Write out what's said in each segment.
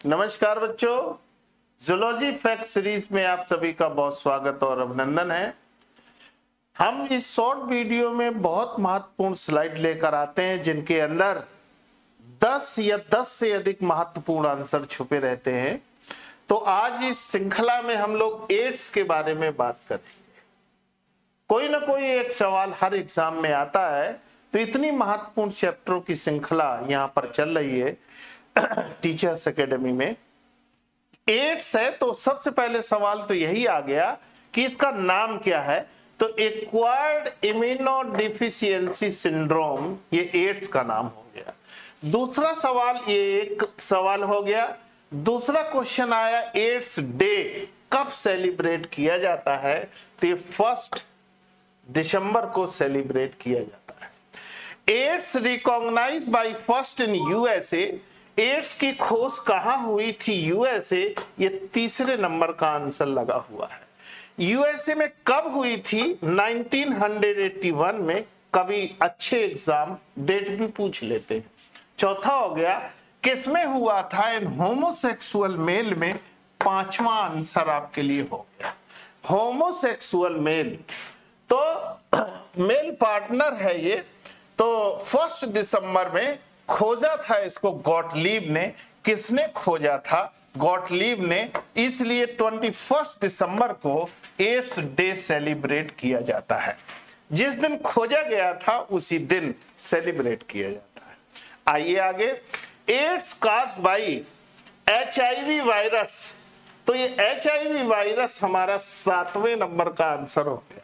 नमस्कार बच्चों, zoology fact series में आप सभी का बहुत स्वागत और अभिनंदन है। हम इस शॉर्ट वीडियो में बहुत महत्वपूर्ण स्लाइड लेकर आते हैं जिनके अंदर 10 या 10 से अधिक महत्वपूर्ण आंसर छुपे रहते हैं। तो आज इस श्रृंखला में हम लोग एड्स के बारे में बात करेंगे। कोई ना कोई एक सवाल हर एग्जाम में आता है, तो इतनी महत्वपूर्ण चैप्टरों की श्रृंखला यहाँ पर चल रही है टीचर्स एकेडमी में। एड्स है तो सबसे पहले सवाल तो यही आ गया कि इसका नाम क्या है। तो एक्वायर्ड इम्यूनोडेफिशिएंसी सिंड्रोम, ये एड्स का नाम हो गया। दूसरा सवाल, ये एक सवाल हो गया। दूसरा क्वेश्चन आया, एड्स डे कब सेलिब्रेट किया जाता है? तो ये 1 दिसंबर को सेलिब्रेट किया जाता है। AIDS recognised by first in USA, AIDS की खोज कहां हुई थी? यूएसए, ये तीसरे नंबर का आंसर लगा हुआ है। यूएसए में कब हुई थी? 1981 में। कभी अच्छे एग्जाम डेट भी पूछ लेते हैं। चौथा हो गया, किसमें हुआ था? इन होमोसेक्सुअल मेल में। पांचवा आंसर आपके लिए हो गया होमोसेक्सुअल मेल। तो मेल पार्टनर है ये। तो 1 दिसंबर में खोजा था इसको गॉटलीब ने। किसने खोजा था? गॉटलीब ने। इसलिए 21 दिसंबर को एड्स डे सेलिब्रेट किया जाता है। जिस दिन खोजा गया था उसी दिन सेलिब्रेट किया जाता है। आइए आगे। AIDS caused by HIV virus. तो ये HIV वायरस हमारा 7वें नंबर का आंसर हो गया।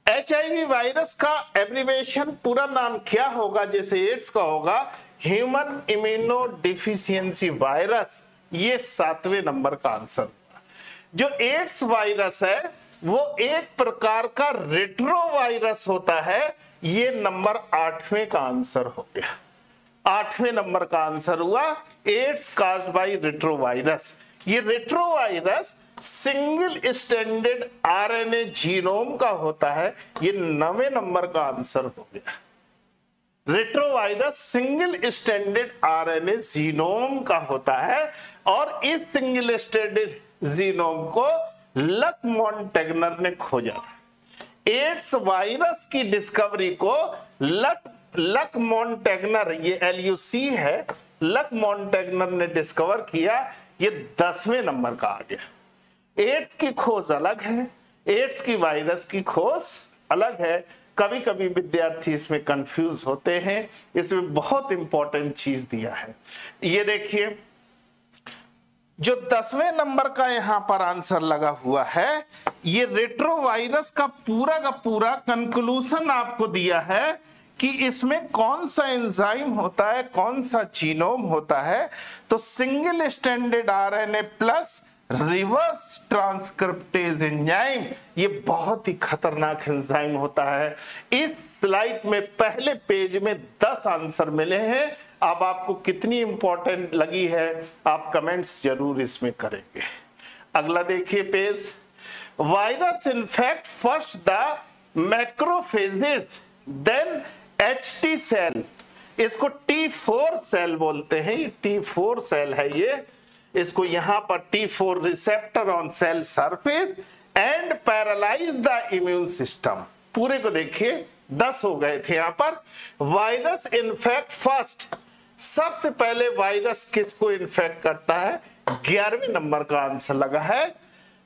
HIV वायरस का एब्रिविएशन पूरा नाम क्या होगा? जैसे एड्स का होगा ह्यूमन इम्यूनोडेफिशिएंसी वायरस, ये 7वें नंबर का आंसर होगा। जो एड्स वायरस है वो एक प्रकार का रेट्रो वायरस होता है। ये नंबर 8वें का आंसर हो गया। 8वें नंबर का आंसर हुआ AIDS caused by retrovirus. ये retrovirus single standard RNA genome का होता है। ये 9वें नंबर का आंसर हो गया। Retro virus single standard RNA genome का होता है और इस सिंगल स्टैंडर्ड जीनोम को लक मॉन्टेगनर ने खोजा था। एड्स वायरस की डिस्कवरी को लक मॉन्टेगनर, ये LUC है, लक मॉन्टेगनर ने डिस्कवर किया। ये 10वें नंबर का आ गया। एड्स की खोज अलग है, एड्स की वायरस की खोज अलग है। कभी कभी विद्यार्थी इसमें कंफ्यूज होते हैं। इसमें बहुत इंपॉर्टेंट चीज दिया है। ये देखिए, जो 10वें नंबर का यहां पर आंसर लगा हुआ है, ये रेट्रो वायरस का पूरा कंक्लूजन आपको दिया है कि इसमें कौन सा एंजाइम होता है, कौन सा जीनोम होता है। तो single standard RNA plus reverse transcriptase enzyme, ये बहुत ही खतरनाक एंजाइम होता है। इस स्लाइड में पहले पेज में 10 आंसर मिले हैं। अब आपको कितनी इंपॉर्टेंट लगी है आप कमेंट्स जरूर इसमें करेंगे। अगला देखिए page. Virus infect first the macrophages then HT cell. इसको T4 सेल बोलते हैं। ये T4 सेल है। ये इसको यहां पर T4 receptor on sale surface and paralyse the immune system. पूरे को देखिए 10 हो गए थे यहां पर। वायरस इन्फेक्ट फर्स्ट, सबसे पहले वायरस किसको इन्फेक्ट करता है? 11वें नंबर का आंसर लगा है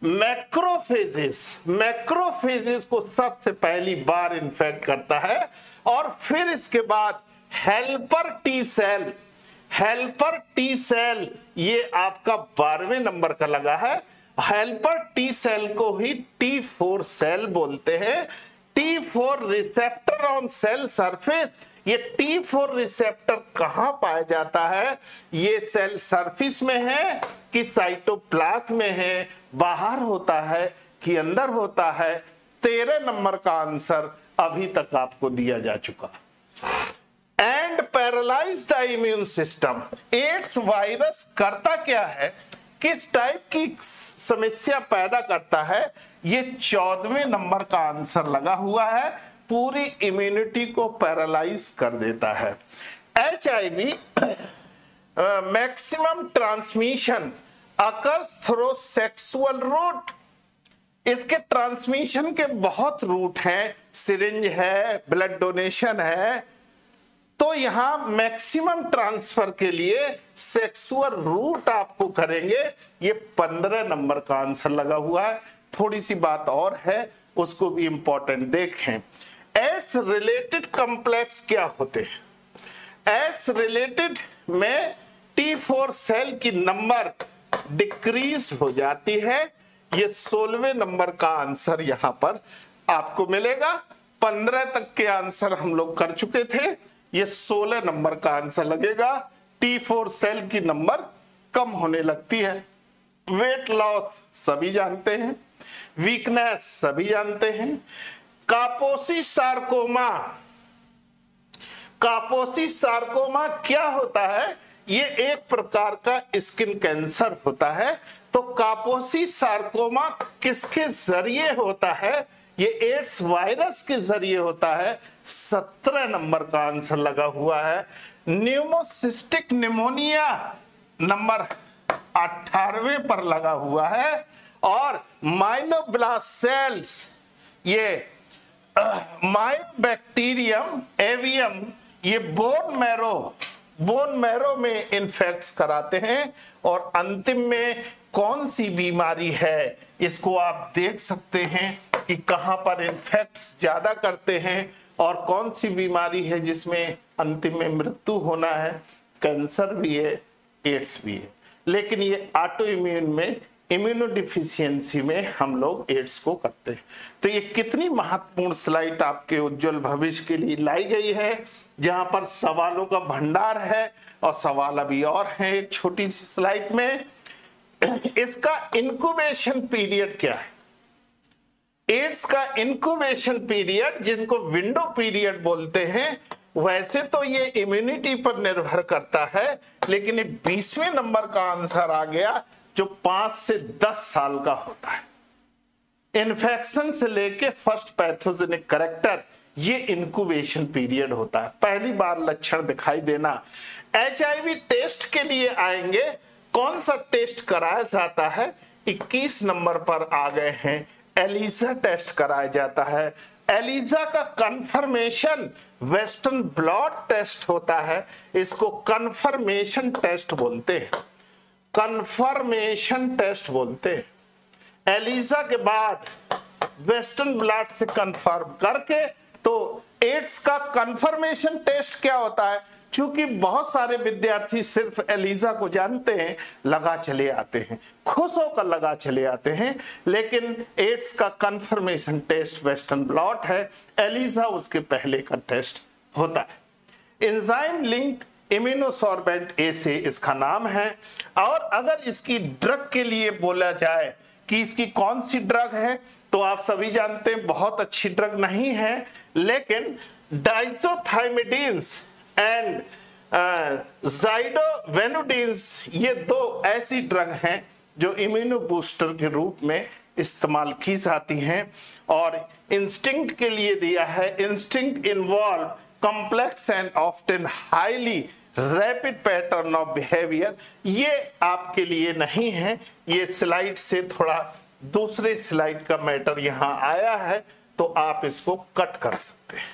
मैक्रोफेजेस। मैक्रोफेजेस को सबसे पहली बार इन्फेक्ट करता है और फिर इसके बाद helper T cell. Helper T cell ये आपका 12वें नंबर का लगा है। हेल्पर टी सेल को ही T4 सेल बोलते हैं। T4 receptor on sale surface. ये T4 रिसेप्टर कहां पाया जाता है? ये सेल सरफेस में है कि साइटोप्लाज्म में है, बाहर होता है कि अंदर होता है? 13 नंबर का आंसर अभी तक आपको दिया जा चुका। And paralyse the immune system. AIDS virus करता क्या है, किस टाइप की समस्या पैदा करता है? ये 14वें नंबर का आंसर लगा हुआ है। पूरी इम्यूनिटी को पैरालाइज कर देता है। HIV maximum transmission occurs through sexual route. इसके ट्रांसमिशन के बहुत रूट हैं, सिरिंज है, ब्लड डोनेशन है, तो यहां मैक्सिमम ट्रांसफर के लिए सेक्सुअल रूट आपको करेंगे। ये 15 नंबर का आंसर लगा हुआ है। थोड़ी सी बात और है, उसको भी इंपॉर्टेंट देखें। एड्स रिलेटेड कॉम्प्लेक्स क्या होते हैं? एड्स रिलेटेड में T4 सेल की नंबर डिक्रीज हो जाती है। ये 16वें नंबर का आंसर यहां पर आपको मिलेगा। 15 तक के आंसर हम लोग कर चुके थे, ये 16 नंबर का आंसर लगेगा। T4 सेल की नंबर कम होने लगती है। वेट लॉस सभी जानते हैं, वीकनेस सभी जानते हैं। कापोसी सार्कोमा, कापोसी सार्कोमा क्या होता है? ये एक प्रकार का स्किन कैंसर होता है। तो कापोसी सार्कोमा किसके जरिए होता है? ये एड्स वायरस के जरिए होता है। 17 नंबर का आंसर लगा हुआ है। न्यूमोसिस्टिक निमोनिया नंबर 18वें पर लगा हुआ है। और माइलोब्लास्ट सेल्स, ये मायोबैक्टीरियम एवियम, ये बोन मैरो में इन्फेक्ट कराते हैं। और अंतिम में कौन सी बीमारी है, इसको आप देख सकते हैं कि कहां पर इन्फेक्ट्स ज्यादा करते हैं और कौन सी बीमारी है जिसमें अंतिम में मृत्यु होना है। कैंसर भी है, एड्स भी है, लेकिन ये ऑटो इम्यून में, इम्यूनोडिफिशियंसी में हम लोग एड्स को करते हैं। तो ये कितनी महत्वपूर्ण स्लाइड आपके उज्जवल भविष्य के लिए लाई गई है, जहां पर सवालों का भंडार है। और सवाल अभी और है एक छोटी सी स्लाइड में। इसका इंक्यूबेशन पीरियड क्या है? एड्स का इंक्यूबेशन पीरियड, जिनको विंडो पीरियड बोलते हैं, वैसे तो ये इम्यूनिटी पर निर्भर करता है, लेकिन ये 20वें नंबर का आंसर आ गया, जो 5 से 10 साल का होता है। इन्फेक्शन से लेके फर्स्ट पैथोजेनिक कैरेक्टर, ये इंक्यूबेशन पीरियड होता है। पहली बार लक्षण दिखाई देना। HIV टेस्ट के लिए आएंगे, कौन सा टेस्ट कराया जाता है? 21 नंबर पर आ गए हैं। एलिसा टेस्ट कराया जाता है। एलिसा का कंफर्मेशन वेस्टर्न ब्लॉट टेस्ट होता है। इसको कंफर्मेशन टेस्ट बोलते हैं, कंफर्मेशन टेस्ट बोलते हैं। एलिसा के बाद वेस्टर्न ब्लॉट से कंफर्म करके, तो एड्स का कंफर्मेशन टेस्ट क्या होता है? चूंकि बहुत सारे विद्यार्थी सिर्फ एलिसा को जानते हैं, लगा चले आते हैं, खुश होकर लगा चले आते हैं, लेकिन एड्स का कंफर्मेशन टेस्ट वेस्टर्न ब्लॉट है। एलिसा उसके पहले का टेस्ट होता है। एंजाइम लिंक्ड इम्यूनोसॉर्बेंट एसे इसका नाम है। और अगर इसकी ड्रग के लिए बोला जाए कि इसकी कौन सी ड्रग है, तो आप सभी जानते हैं बहुत अच्छी ड्रग नहीं है, लेकिन डाइजोथाइमिडीन्स एंड ज़ाइडोवेनुडीन्स, ये 2 ऐसी ड्रग हैं जो इम्यूनो बूस्टर के रूप में इस्तेमाल की जाती हैं। और इंस्टिंक्ट के लिए दिया है, instinct involve complex and often highly rapid pattern of behaviour. ये आपके लिए नहीं है, ये स्लाइड से थोड़ा दूसरे स्लाइड का मैटर यहां आया है, तो आप इसको कट कर सकते हैं।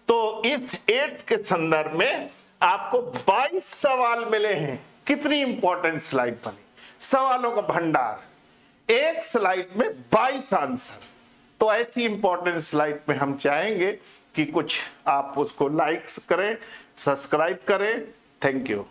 तो इस एड्स के संदर्भ में आपको 22 सवाल मिले हैं। कितनी इंपॉर्टेंट स्लाइड बनी, सवालों का भंडार, एक स्लाइड में 22 आंसर। तो ऐसी इंपॉर्टेंट स्लाइड में हम चाहेंगे कि कुछ आप उसको लाइक्स करें, सब्सक्राइब करें। Thank you.